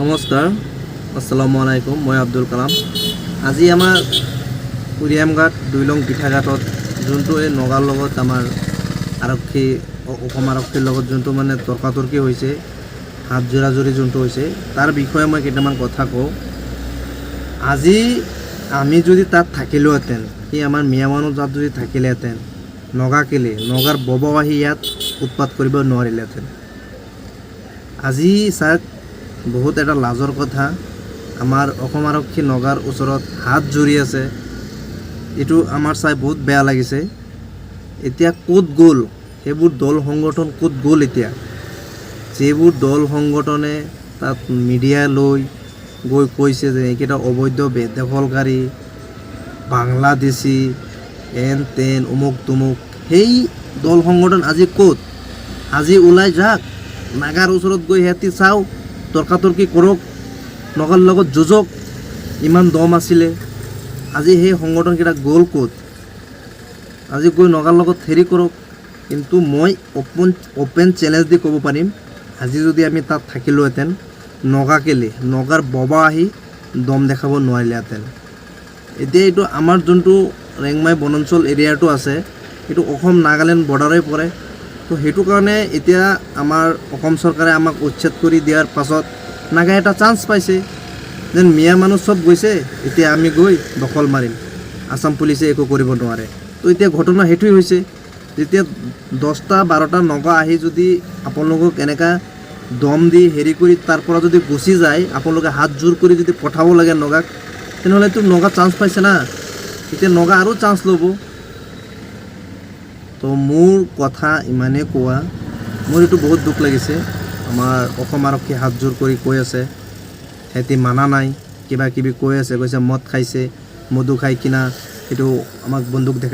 নমস্কাৰ, আসসালামু আলাইকুম। মই আব্দুল কালাম। আজি আমাৰ উৰিয়ামঘাট ২ নং পিঠাঘাটত যোনটো এই নগাৰ লগত আমাৰ আৰক্ষী অসম আৰক্ষীৰ লগত যোনটো মানে তৰ্কাতৰ্কি হৈছে, হাত জোৰাজুৰি যোনটো হৈছে, তাৰ বিষয়ে মই কেইটামান কথা কওঁ। আজি আমি যদি তাত থাকিলোহেঁতেন, সি আমাৰ মিয়া মানুহ তাত যদি থাকিলেহেঁতেন, নগাৰ ববাও আহি ইয়াত উৎপাত কৰিব নোৱাৰিলেহেঁতেন। আজি চাওক, বহুত এটা লাজৰ কথা, আমাৰ অসম আৰক্ষী নগাৰ ওচৰত হাত জুৰি আছে। এইটো আমাৰ চাই বহুত বেয়া লাগিছে। এতিয়া ক'ত গ'ল সেইবোৰ দল সংগঠন, ক'ত গ'ল? এতিয়া যিবোৰ দল সংগঠনে তাত মিডিয়া লৈ গৈ কৈছে যে এইকেইটা অবৈধ বেদখলকাৰী, বাংলাদেশী, এন তেন অমুক তমুক, সেই দল সংগঠন আজি ক'ত? আজি ওলাই যাওক, নাগাৰ ওচৰত গৈ সিহঁতি চাওক, তৰ্কাতৰ্কি কৰক, নগাৰ লগত যুঁজক। ইমান দম আছিলে, আজি সেই সংগঠনকেইটা গ'ল ক'ত? আজি গৈ নগাৰ লগত হেৰি কৰক। কিন্তু মই অপেন চেলেঞ্জ দি ক'ব পাৰিম, আজি যদি আমি তাত থাকিলোহেঁতেন, নগাৰ ববা আহি দম দেখাব নোৱাৰিলেহেঁতেন। এতিয়া এইটো আমাৰ যোনটো ৰেংমাই বনাঞ্চল এৰিয়াটো আছে, এইটো অসম নাগালেণ্ড বৰ্ডাৰে পৰে। তো সেইটো কাৰণে এতিয়া আমাৰ অসম চৰকাৰে আমাক উচ্ছেদ কৰি দিয়াৰ পাছত নাগাই এটা চান্স পাইছে, যেন মিয়া মানুহ চব গৈছে, এতিয়া আমি গৈ দখল মাৰিম, আছাম পুলিচে একো কৰিব নোৱাৰে। তো এতিয়া ঘটনা সেইটোৱে হৈছে। যেতিয়া 10টা 12টা নগা আহি যদি আপোনালোকক এনেকুৱা দম দি হেৰি কৰি তাৰ পৰা যদি গুচি যায়, আপোনালোকে হাত জোৰ কৰি যদি পঠাব লাগে নগাক, তেনেহ'লেতো নগা চান্স পাইছে না, এতিয়া নগা আৰু চান্স ল'ব। তো মোৰ কথা ইমানেই কোৱা, মোৰ এইটো বহুত দুখ লাগিছে। আমাৰ অসম আৰক্ষী হাত জোৰ কৰি কৈ আছে, সিহঁতি মানা নাই, কিবা কিবি কৈ আছে, কৈছে মদ খাইছে, মদু খাই কিনা সেইটো আমাক বন্দুক দেখাই